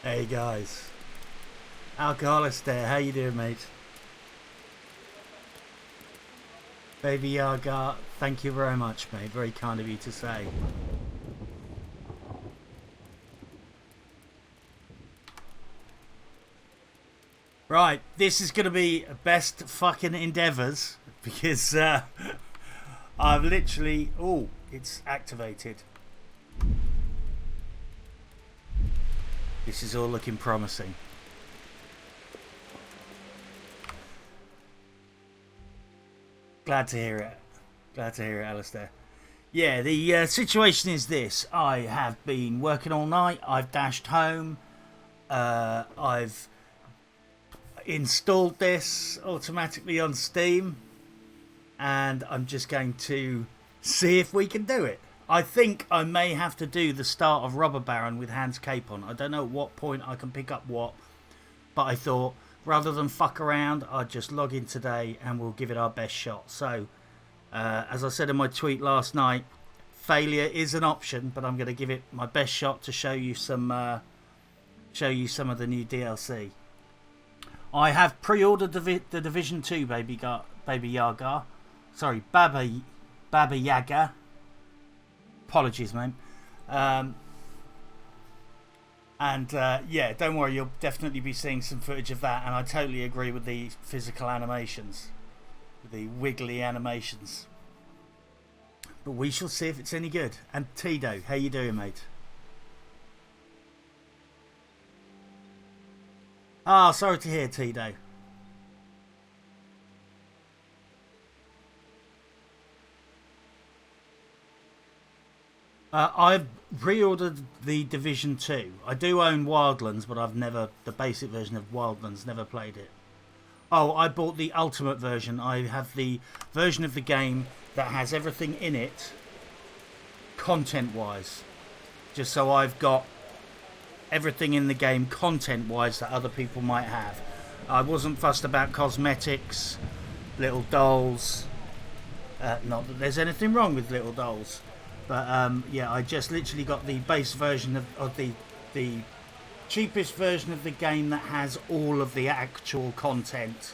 Hey guys, Alcoholics there. How you doing, mate? Baby Yaga, thank you very much, mate. Very kind of you to say. Right, this is going to be best fucking endeavours because I've literally... Oh, it's activated. This is all looking promising. Glad to hear it. Glad to hear it, Alistair. Yeah, the situation is this. I have been working all night. I've dashed home. I've installed this automatically on Steam. And I'm just going to see if we can do it. I think I may have to do the start of Robber Baron with Hans Capon. I don't know at what point I can pick up what. But I thought, rather than fuck around, I'd just log in today and we'll give it our best shot. So, as I said in my tweet last night, failure is an option, but I'm going to give it my best shot to show you some of the new DLC. I have pre-ordered the Division 2, Baby Yaga. Sorry, Baba Yaga. Apologies, mate. Yeah, don't worry, you'll definitely be seeing some footage of that, and I totally agree with the physical animations, the wiggly animations. But we shall see if it's any good. And Tito, how you doing, mate? Ah, sorry to hear, Tito. I've pre-ordered the Division 2. I do own Wildlands, but I've never... The basic version of Wildlands, never played it. Oh, I bought the Ultimate version. I have the version of the game that has everything in it, content-wise. Just so I've got everything in the game, content-wise, that other people might have. I wasn't fussed about cosmetics, little dolls. Not that there's anything wrong with little dolls. But yeah, I just literally got the base version of the cheapest version of the game that has all of the actual content,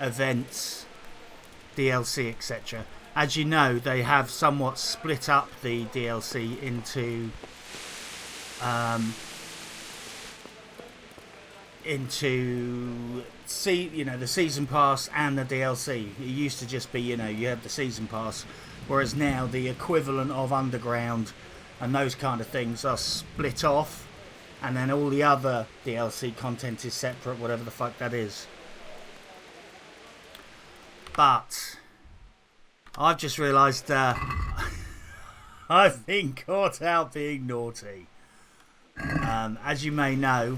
events, DLC, etc. As you know, they have somewhat split up the DLC into the season pass and the DLC. It used to just be, you had the season pass. Whereas now the equivalent of Underground and those kind of things are split off, and then all the other DLC content is separate, whatever the fuck that is. But I've just realised I've been caught out being naughty. As you may know,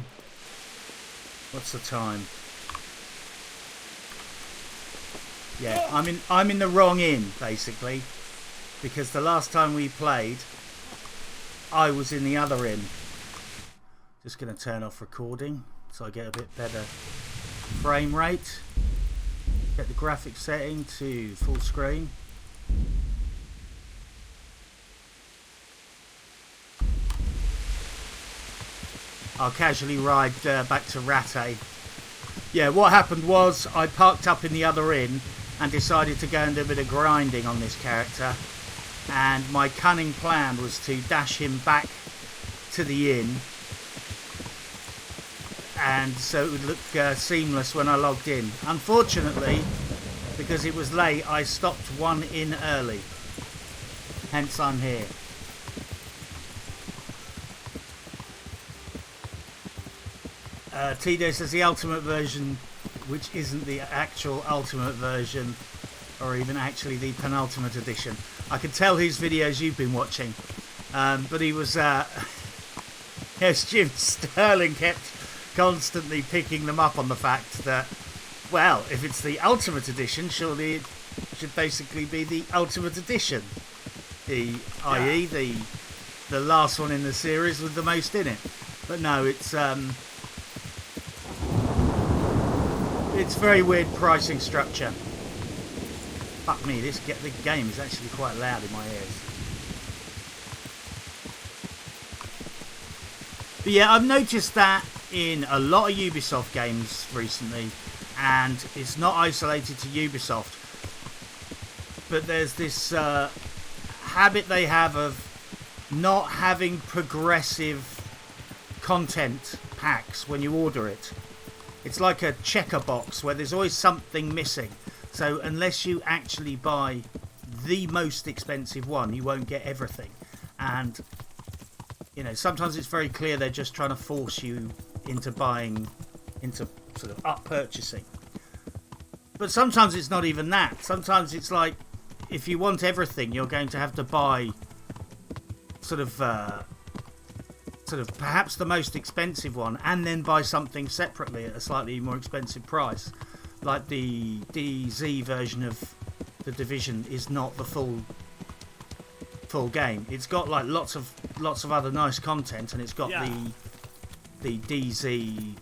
what's the time? Yeah, I'm in the wrong inn, basically, because the last time we played, I was in the other inn. Just going to turn off recording so I get a bit better frame rate. Get the graphics setting to full screen. I'll casually ride back to Rathaus. Yeah, what happened was I parked up in the other inn and decided to go and do a bit of grinding on this character, and my cunning plan was to dash him back to the inn, and so it would look seamless when I logged in. Unfortunately, because it was late, I stopped one inn early, hence I'm here. Tito says the ultimate version, which isn't the actual ultimate version, or even actually the penultimate edition. I can tell whose videos you've been watching, but he was yes, Jim Sterling kept constantly picking them up on the fact that, well, if it's the ultimate edition, surely it should basically be the ultimate edition, i.e. the last one in the series with the most in it. But no, it's very weird pricing structure. Fuck me, the game is actually quite loud in my ears. But yeah, I've noticed that in a lot of Ubisoft games recently, and it's not isolated to Ubisoft, but there's this habit they have of not having progressive content packs when you order it. It's like a checker box where there's always something missing. So unless you actually buy the most expensive one, you won't get everything. And you know, sometimes it's very clear they're just trying to force you into buying, into sort of up purchasing. But sometimes it's not even that. Sometimes it's like, if you want everything, you're going to have to buy sort of perhaps the most expensive one, and then buy something separately at a slightly more expensive price. Like the DZ version of The Division is not the full game. It's got like lots of other nice content, and it's got the DZ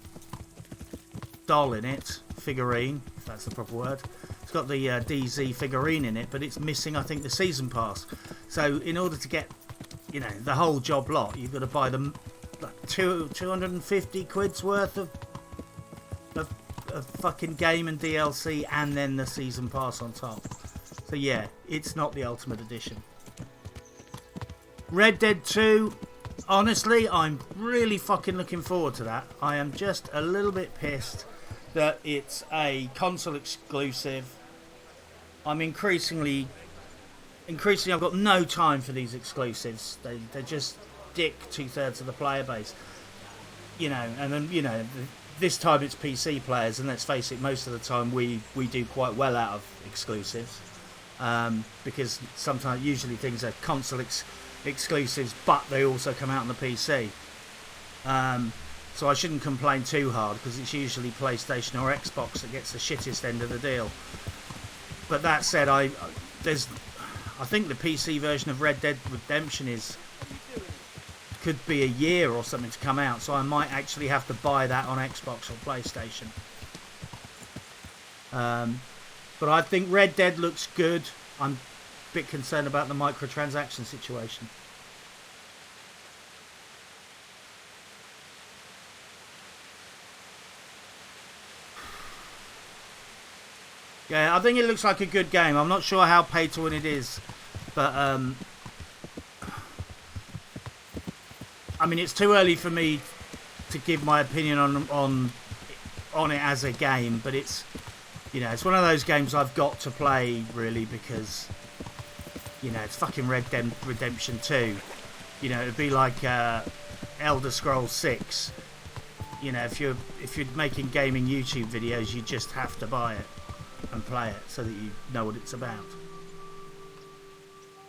doll in it, figurine, if that's the proper word. It's got the DZ figurine in it, but it's missing, I think, the season pass. So in order to get, you know, the whole job lot, you've got to buy them like 250 quid's worth of fucking game and DLC, and then the season pass on top. So yeah, it's not the Ultimate Edition. Red Dead 2, honestly, I'm really fucking looking forward to that. I am just a little bit pissed that it's a console exclusive. I'm increasingly I've got no time for these exclusives. They just dick 2/3 of the player base. You know, and then, you know, this time it's PC players, and let's face it, most of the time we do quite well out of exclusives. Because sometimes, usually things are console exclusives, but they also come out on the PC. So I shouldn't complain too hard, because it's usually PlayStation or Xbox that gets the shittest end of the deal. But that said, I think the PC version of Red Dead Redemption could be a year or something to come out, so I might actually have to buy that on Xbox or PlayStation. But I think Red Dead looks good. I'm a bit concerned about the microtransaction situation. Yeah, I think it looks like a good game. I'm not sure how pay to win it is, but I mean, it's too early for me to give my opinion on it as a game, but it's, you know, it's one of those games I've got to play, really, because, you know, it's fucking Red Dead Redemption 2. You know, it'd be like Elder Scrolls 6. You know, if you're making gaming YouTube videos, you just have to buy it and play it so that you know what it's about.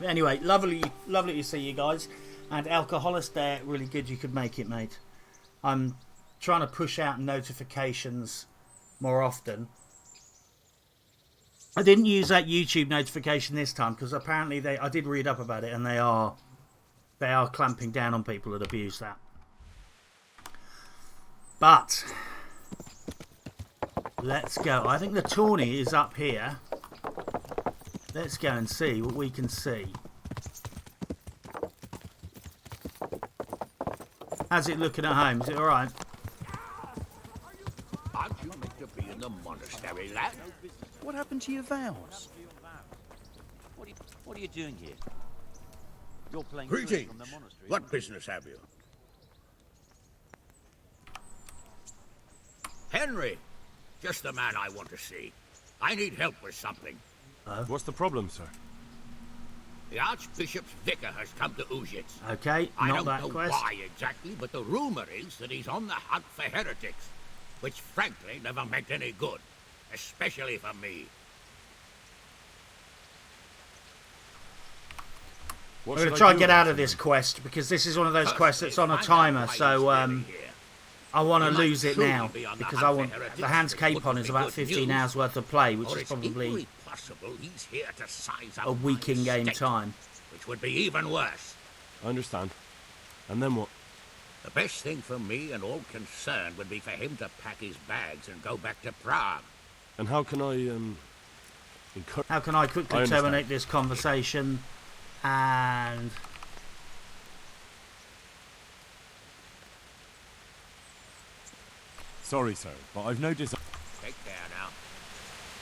But anyway, lovely to see you guys. And Alcoholist there, really good you could make it, mate. I'm trying to push out notifications more often. I didn't use that YouTube notification this time, because apparently I did read up about it, and they are clamping down on people that abuse that. But let's go. I think the tourney is up here. Let's go and see what we can see. How's it looking at home? Is it alright? Aren't you meant to be in the monastery, lad? What happened to your vows? What are you doing here? You're playing Greetings. from the monastery. What business have you? Henry, just the man I want to see. I need help with something. What's the problem, sir? The Archbishop's vicar has come to Uzhitz. Okay, I not don't that know quest. why exactly, but the rumor is that he's on the hunt for heretics, which frankly never meant any good, especially for me. We're going to try and get out of this quest, because this is one of those quests that's on a timer, so I want to lose it now, because I want the Hans Capon is about 15 hours worth of play, which is probably he's here to size up a week in game time. Which would be even worse. I understand. And then what? The best thing for me and all concerned would be for him to pack his bags and go back to Prague. And how can I How can I quickly terminate this conversation and Sorry, sir, but I've no desire. Take care now.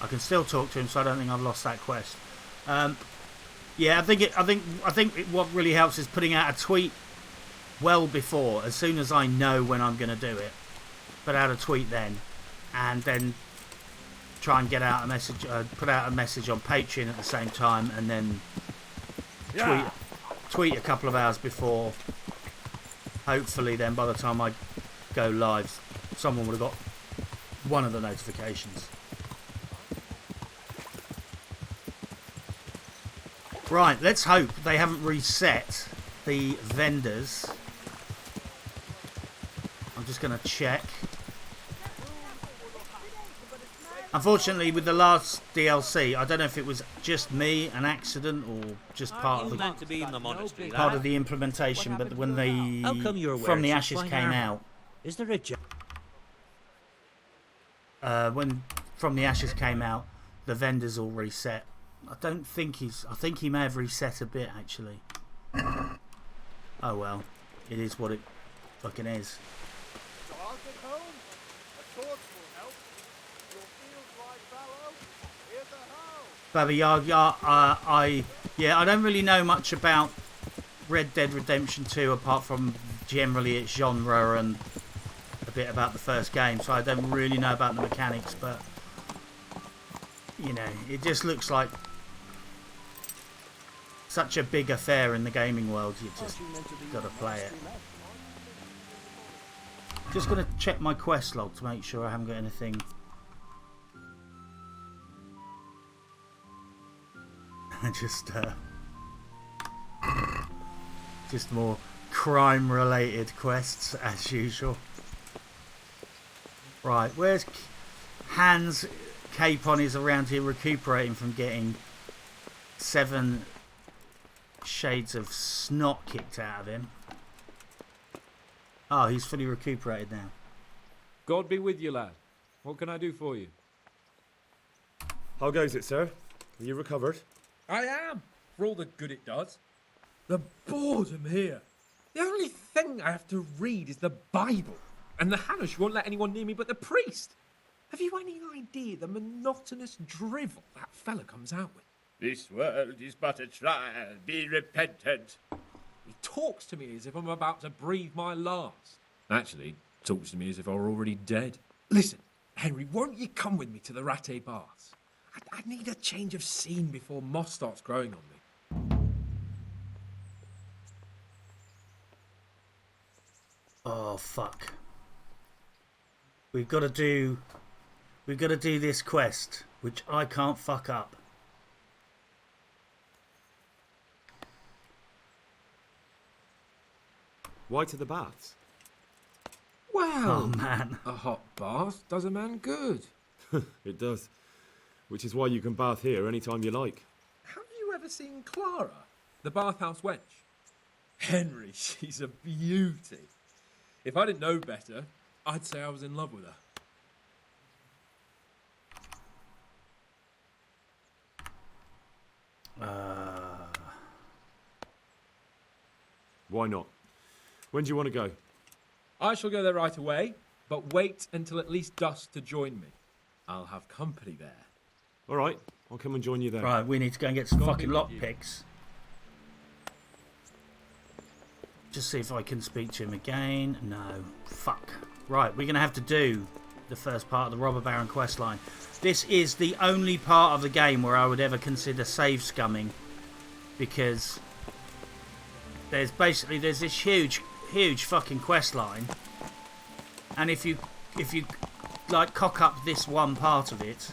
I can still talk to him, so I don't think I've lost that quest. Yeah, I think what really helps is putting out a tweet well before, as soon as I know when I'm going to do it. Put out a tweet then, and then try and get out a message. Put out a message on Patreon at the same time, and then tweet a couple of hours before. Hopefully, then by the time I go live, someone would have got one of the notifications. Right, let's hope they haven't reset the vendors. I'm just going to check. Unfortunately, with the last DLC, I don't know if it was just me, an accident, or just part of the meant to be in the monastery, part of the implementation. But when How come you're From the wearing Ashes such came fine out, Is there a when From the Ashes came out, the vendors all reset. I think he may have reset a bit actually. Oh well, it is what it fucking is. Baba Yaga, I don't really know much about Red Dead Redemption 2 apart from generally its genre and a bit about the first game, so I don't really know about the mechanics, but you know, it just looks like such a big affair in the gaming world. You just gotta play it. Just gonna check my quest log to make sure I haven't got anything. Just more crime-related quests as usual. Right, where's Hans? Capon is around here recuperating from getting 7 shades of snot kicked out of him. Oh, he's fully recuperated now. God be with you, lad. What can I do for you? How goes it, sir? Are you recovered? I am, for all the good it does. The boredom here. The only thing I have to read is the Bible, and the Hanush won't let anyone near me but the priest. Have you any idea the monotonous drivel that fella comes out with? This world is but a trial. Be repentant. He talks to me as if I'm about to breathe my last. Actually, talks to me as if I were already dead. Listen, Henry, won't you come with me to the Rathaus? I need a change of scene before moss starts growing on me. Oh fuck! We've got to do this quest, which I can't fuck up. Why to the baths? Well, Oh man! a hot bath does a man good. It does. Which is why you can bath here anytime you like. Have you ever seen Clara, the bathhouse wench? Henry, she's a beauty. If I didn't know better, I'd say I was in love with her. Why not? When do you want to go? I shall go there right away, but wait until at least dusk to join me. I'll have company there. All right, I'll come and join you there. Right, we need to go and get some God fucking be with you. lockpicks. Just see if I can speak to him again. No. Fuck. Right, we're going to have to do the first part of the Robber Baron questline. This is the only part of the game where I would ever consider save scumming, because there's this huge fucking questline, and if you like cock up this one part of it,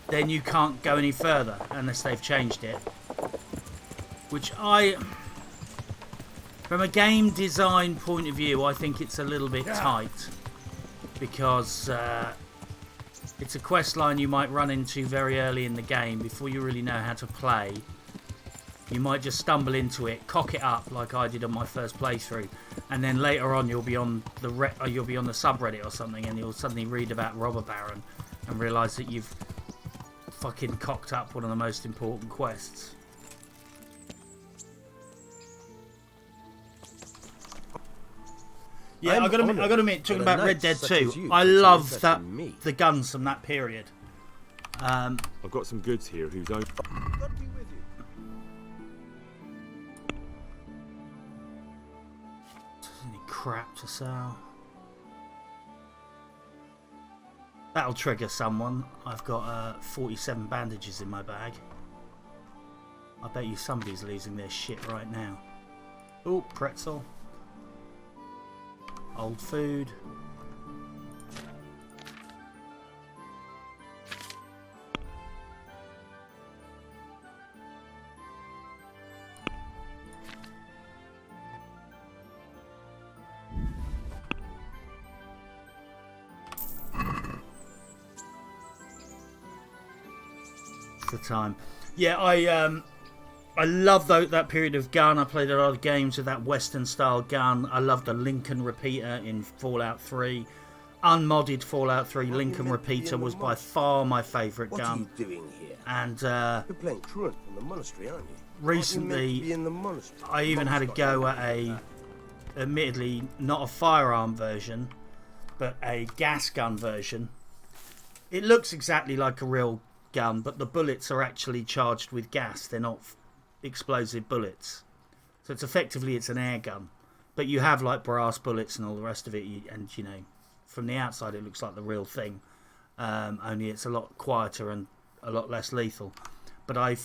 then you can't go any further unless they've changed it. Which from a game design point of view, I think it's a little bit tight, because it's a quest line you might run into very early in the game before you really know how to play. You might just stumble into it, cock it up like I did on my first playthrough, and then later on you'll be on the subreddit or something, and you'll suddenly read about Robber Baron and realise that you've fucking cocked up one of the most important quests. Yeah, I got to admit, talking about Red Dead 2, I love the guns from that period. I've got some goods here whose own. Any crap to sell? That'll trigger someone. I've got 47 bandages in my bag. I bet you somebody's losing their shit right now. Oh, pretzel. Old food. It's the time. Yeah, I love that period of gun. I played a lot of games with that Western style gun. I love the Lincoln Repeater in Fallout 3. Unmodded Fallout 3 Lincoln Repeater was by far my favourite gun. What are you doing here? And You're playing truant from the monastery, aren't you? recently In the monastery. I even had a go at admittedly not a firearm version, but a gas gun version. It looks exactly like a real gun, but the bullets are actually charged with gas. They're not explosive bullets. So it's effectively an air gun, but you have like brass bullets and all the rest of it. And you know, from the outside it looks like the real thing, only it's a lot quieter and a lot less lethal. But I've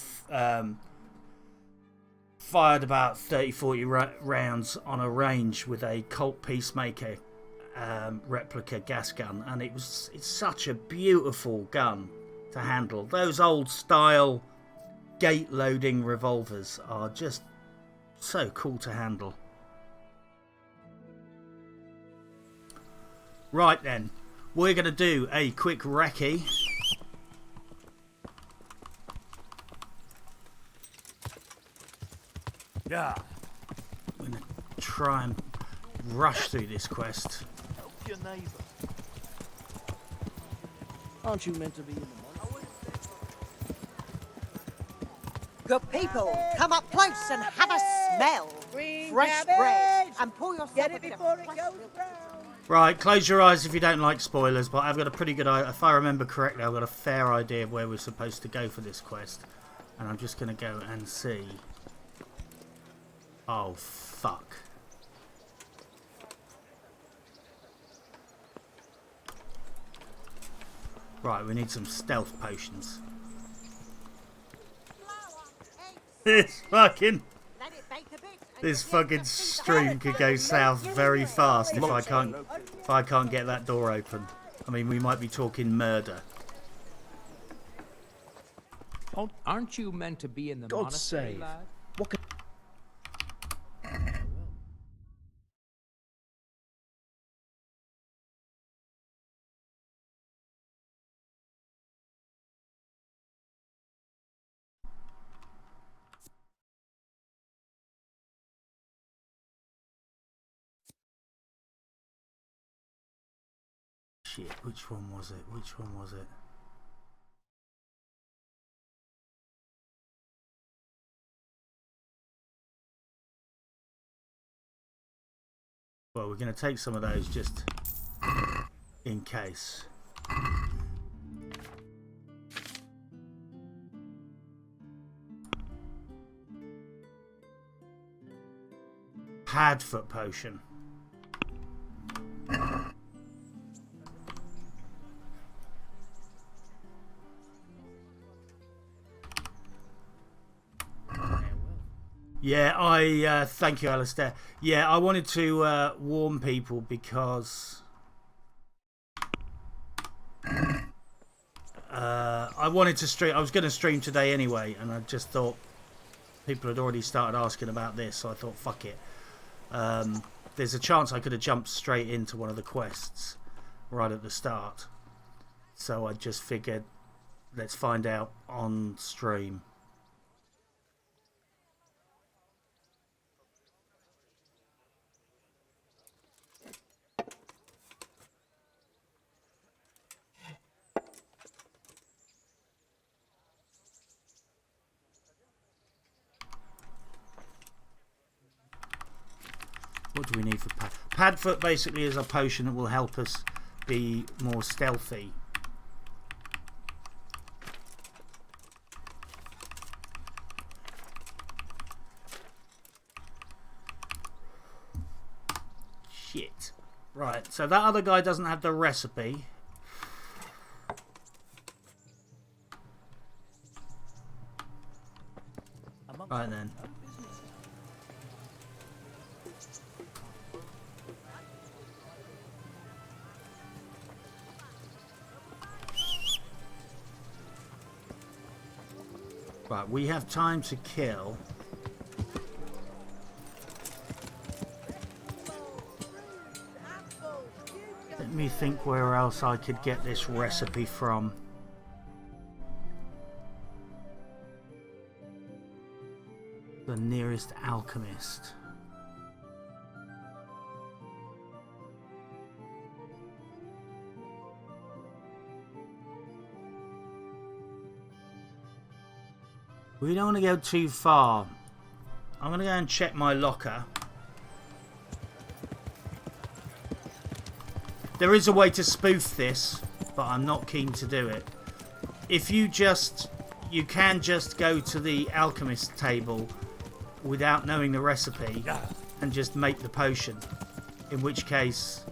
fired about 30-40 rounds on a range with a Colt Peacemaker replica gas gun, and it's such a beautiful gun to handle. Those old style gate loading revolvers are just so cool to handle. Right then, we're going to do a quick recce. Yeah. I'm going to try and rush through this quest. Help your neighbour. Aren't you meant to be in the monastery? Good people, come up close and have a smell. Fresh bread. And pour yourself a bit of fresh milk. Right, close your eyes if you don't like spoilers, but I've got a pretty good idea. If I remember correctly, I've got a fair idea of where we're supposed to go for this quest. And I'm just going to go and see. Oh, fuck. Right, we need some stealth potions. This fucking stream could go south very fast if I can't get that door open. I mean, we might be talking murder. Aren't you meant to be in the God's monastery, sake. lad? What can... Shit, which one was it? Which one was it? Well, we're going to take some of those just in case. Padfoot potion. Yeah, I thank you, Alistair. Yeah, I wanted to warn people because I wanted to stream. I was going to stream today anyway, and I just thought people had already started asking about this, so I thought, fuck it. There's a chance I could have jumped straight into one of the quests right at the start, so I just figured let's find out on stream. What do we need for pad? Padfoot basically is a potion that will help us be more stealthy. Shit. Right, so that other guy doesn't have the recipe. Right then. Right, we have time to kill. Let me think where else I could get this recipe from. The nearest alchemist. We don't want to go too far. I'm going to go and check my locker. There is a way to spoof this, but I'm not keen to do it. If you can just go to the alchemist table without knowing the recipe and just make the potion. In which case,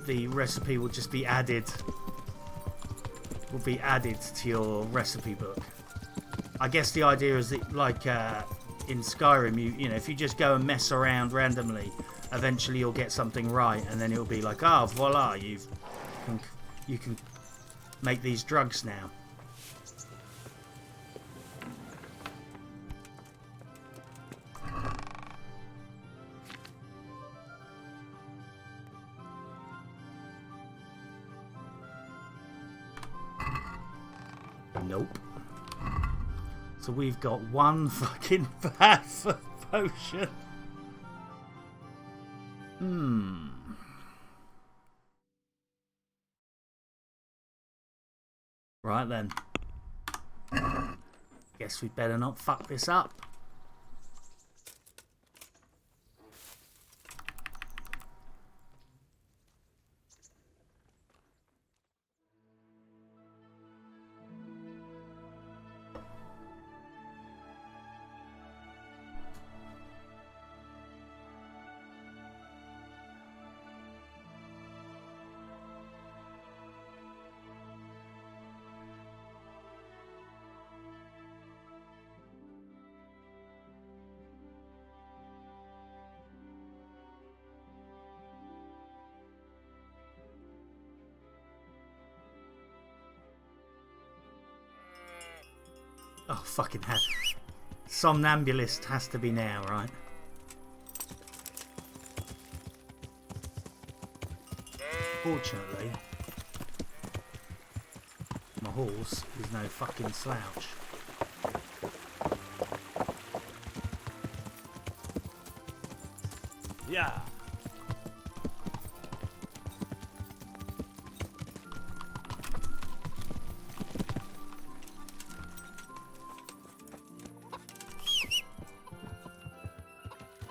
the recipe will just be added. Will be added to your recipe book. I guess the idea is that, like in Skyrim, you know, if you just go and mess around randomly, eventually you'll get something right, and then it'll be like, ah, voila, you can make these drugs now. Nope. So we've got one fucking bad potion. Right then. Guess we'd better not fuck this up. Oh, fucking hell. Somnambulist has to be now, right? Fortunately, my horse is no fucking slouch. Yeah.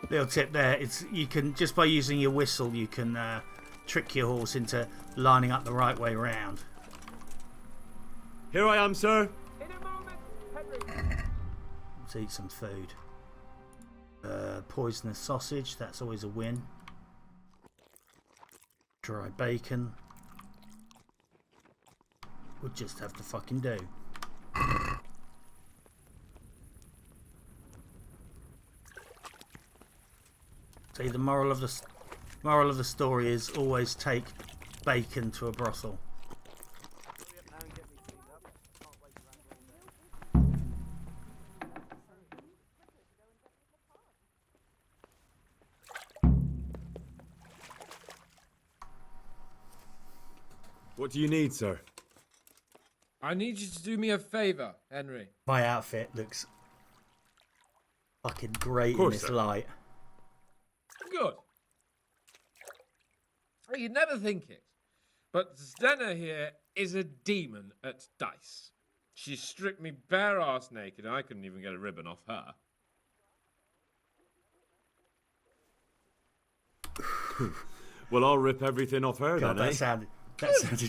Little tip there, it's you can just by using your whistle you can trick your horse into lining up the right way round. Here I am, sir. In a moment, Henry. Let's eat some food. Poisonous sausage, that's always a win. Dry bacon. We'll just have to fucking do. See, the moral of the story is always take bacon to a brothel. What do you need, sir? I need you to do me a favour, Henry. My outfit looks fucking great in this light. Good. You'd never think it, but Zdena here is a demon at dice. She stripped me bare ass naked, and I couldn't even get a ribbon off her. Well, I'll rip everything off her God, then, eh? that sounded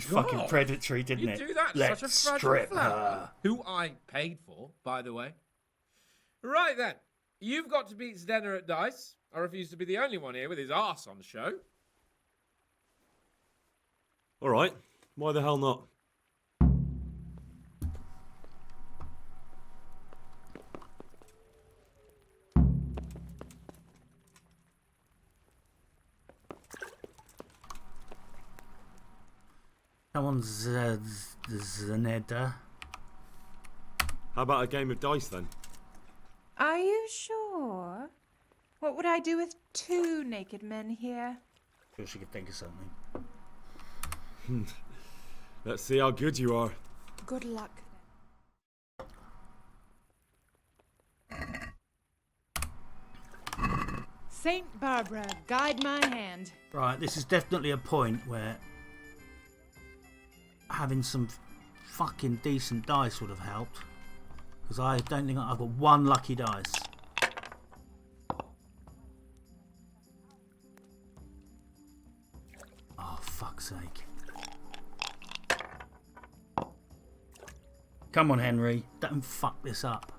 fucking God. predatory, didn't You it? do that, Let's such a fragile strip flower. her. Who I paid for, by the way. Right then, you've got to beat Zdena at dice. I refuse to be the only one here with his arse on the show. All right. Why the hell not? Come on, Zdena. How about a game of dice then? Are you sure? What would I do with 2 naked men here? Sure she could think of something. Let's see how good you are. Good luck. Saint Barbara, guide my hand. Right, this is definitely a point where having some fucking decent dice would have helped. Because I don't think I've got 1 lucky dice. Oh, fuck's sake. Come on, Henry. Don't fuck this up.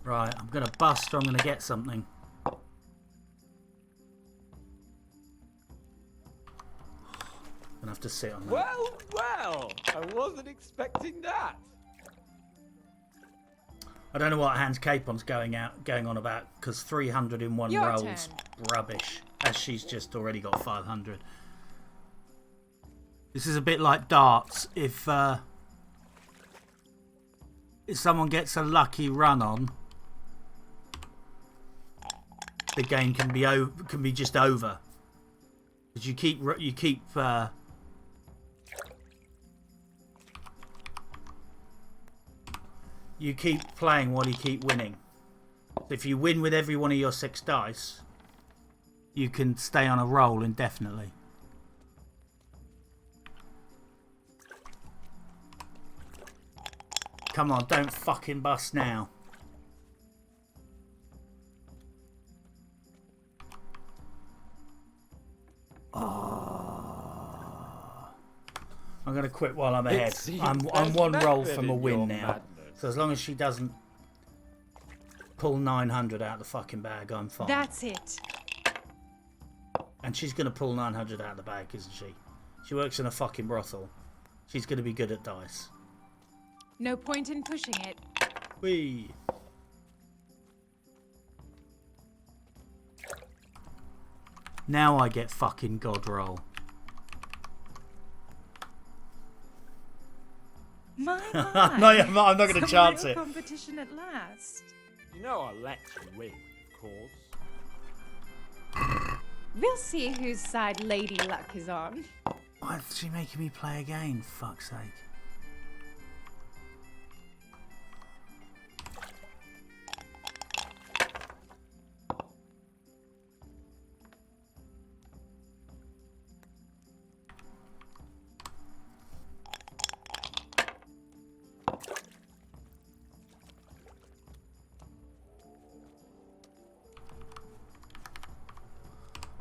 Right, I'm going to bust or I'm going to get something. Gonna have to sit on that. Well, I wasn't expecting that. I don't know what Hans Capon's going on about, because 300 in one Your roll's turn. rubbish, as she's just already got 500. This is a bit like darts. If someone gets a lucky run on, the game can be just over. Because you keep playing while you keep winning. So if you win with every one of your 6 dice, you can stay on a roll indefinitely. Come on, don't fucking bust now. I'm going to quit while I'm ahead. I'm 1 roll from a win now. So as long as she doesn't pull 900 out of the fucking bag, I'm fine. That's it. And she's going to pull 900 out of the bag, isn't she? She works in a fucking brothel. She's going to be good at dice. No point in pushing it. Whee! Now I get fucking god roll. My, No, my. I'm not going to Some chance real it. competition at last. You know I'll let you win, of course. We'll see whose side Lady Luck is on. Why is she making me play again? Fuck's sake.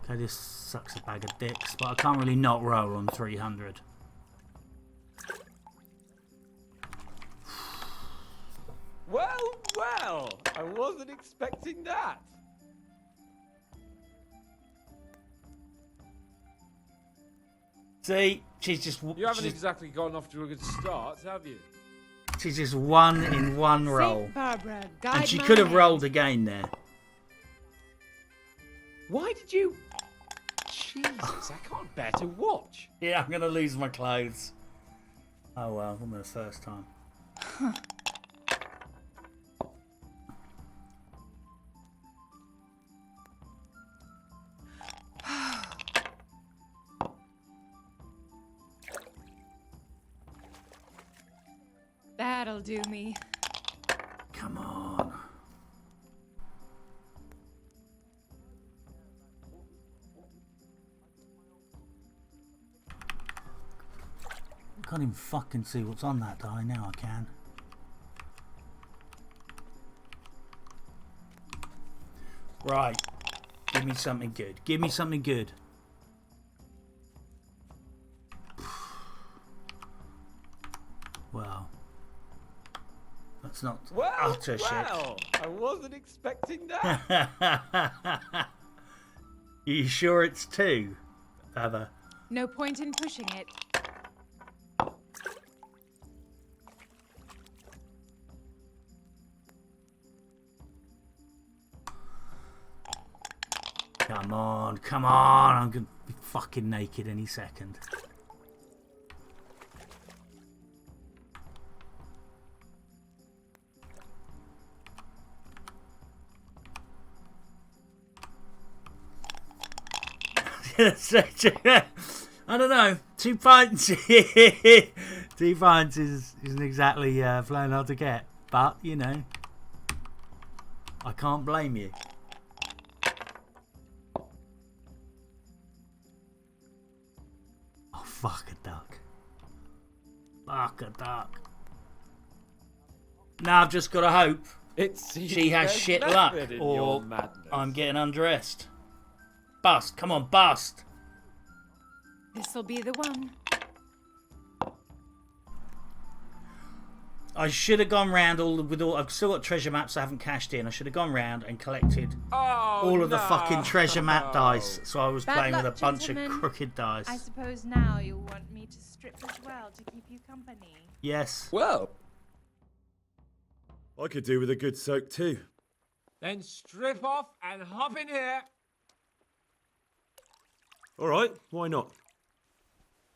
Okay, this sucks a bag of dicks, but I can't really not roll on 300. Well, I wasn't expecting that. See, she's just You haven't exactly gotten off to a good start, have you? she's just 1 in 1 roll, Saint Barbara, guide and she my could have hand. rolled again there. Why did you... Jesus, I can't bear to watch. Yeah, I'm gonna lose my clothes. Oh well, I'm the first time. That'll do me. Come on. I can't even fucking see what's on that die. Now I can. Right. Give me something good. Give me something good. Well, that's not utter shit. I wasn't expecting that. You sure it's 2, Heather? No point in pushing it. Come on, come on. I'm going to be fucking naked any second. I don't know. 2 pints. 2 pints isn't exactly flying hard to get. But, you know, I can't blame you. Oh, fuck a duck. Fuck a duck. Now I've just got to hope she has shit luck or I'm getting undressed. Bust. Come on, bust. This'll be the one. I should have gone round I've still got treasure maps I haven't cashed in. I should have gone round and collected all of the fucking treasure map dice. So I was playing with a bunch of crooked dice. I suppose now you'll want me to strip as well to keep you company. Yes. Well, I could do with a good soak too. Then strip off and hop in here. All right, why not?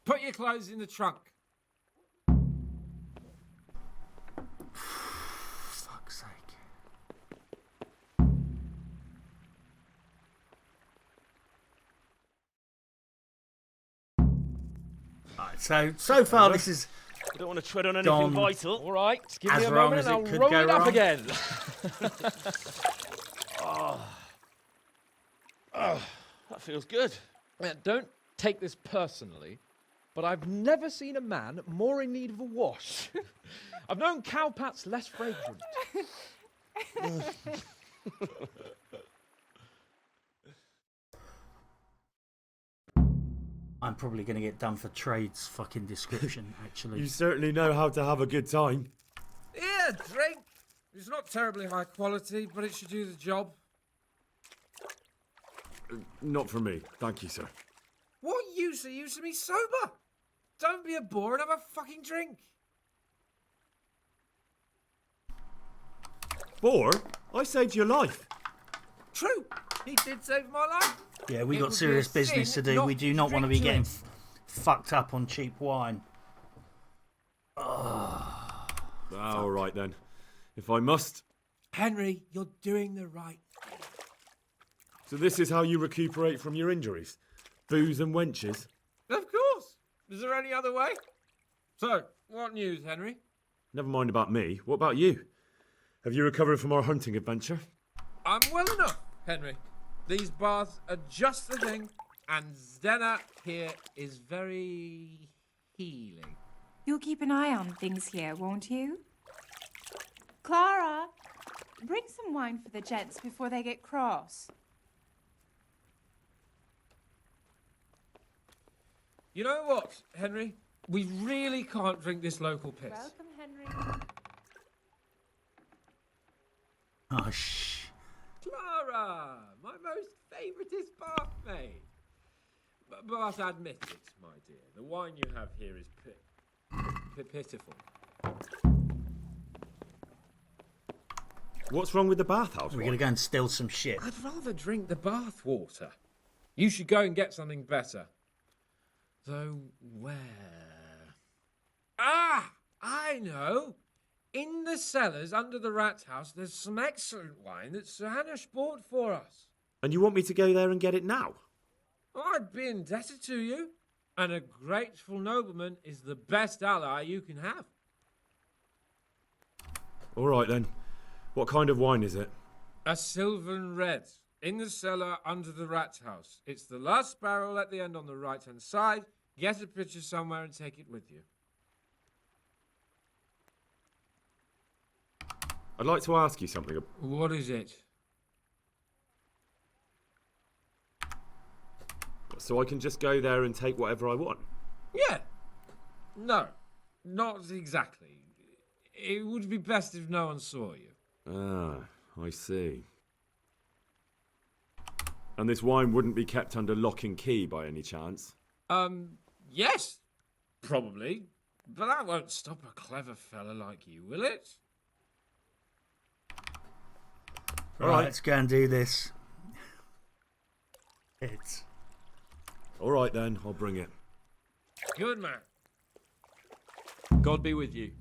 Put your clothes in the trunk. Fuck's sake. Right, so far this is. I don't want to tread on anything vital. All right, just give me As a wrong moment as and it I'll could roll go it up wrong. again. That feels good. Don't take this personally, but I've never seen a man more in need of a wash. I've known cowpats less fragrant. I'm probably going to get done for trade's fucking description, actually. You certainly know how to have a good time. Yeah, drink. It's not terribly high quality, but it should do the job. Not for me, thank you, sir. What use are you to me sober? Don't be a bore and have a fucking drink. Bore? I saved your life. True, he did save my life. Yeah, we It got would be serious a business to sin do. not We do to not want to be drink to getting it. fucked up on cheap wine. All right then. If I must. Henry, you're doing the right thing. So this is how you recuperate from your injuries? Booze and wenches? Of course. Is there any other way? So, what news, Henry? Never mind about me. What about you? Have you recovered from our hunting adventure? I'm well enough, Henry. These baths are just the thing, and Zdena here is very healing. You'll keep an eye on things here, won't you? Clara, bring some wine for the gents before they get cross. You know what, Henry? We really can't drink this local piss. Welcome, Henry. Oh, shh. Clara, my most favouriteest bathmaid. But admit it, my dear, the wine you have here is pitiful. What's wrong with the bathhouse? We're going to go and steal some shit. I'd rather drink the bath water. You should go and get something better. Though where? Ah, I know. In the cellars under the Rathaus, there's some excellent wine that Sir Hanush bought for us. And you want me to go there and get it now? I'd be indebted to you. And a grateful nobleman is the best ally you can have. All right then. What kind of wine is it? A Sylvan Red. In the cellar under the Rathaus. It's the last barrel at the end on the right-hand side. Get a picture somewhere and take it with you. I'd like to ask you something. What is it? so I can just go there and take whatever I want? Yeah. No, not exactly. It would be best if no one saw you. Ah, I see. And this wine wouldn't be kept under lock and key by any chance? Yes, probably. But that won't stop a clever fella like you, will it? Right, let's go and do this. It's all right then. I'll bring it. Good man. God be with you.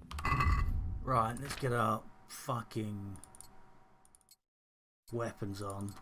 right. Let's get our fucking weapons on.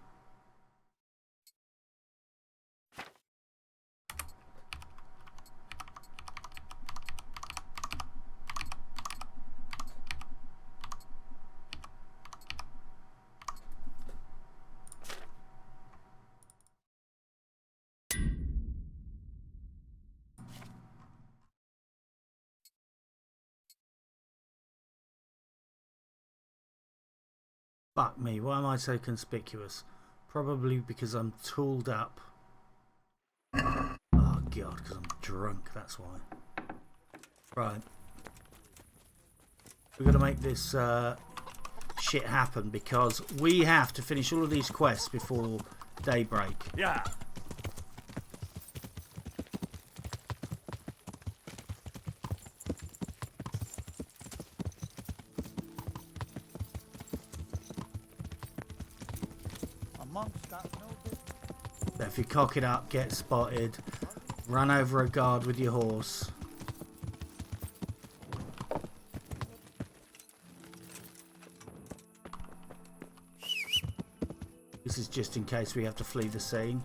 Fuck me, why am I so conspicuous? Probably because I'm tooled up. Oh god, because I'm drunk, that's why. Right. We've got to make this shit happen because we have to finish all of these quests before daybreak. Yeah. So if you cock it up, get spotted, run over a guard with your horse. This is just in case we have to flee the scene.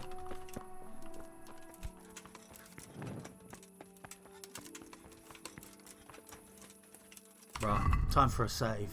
Right, time for a save.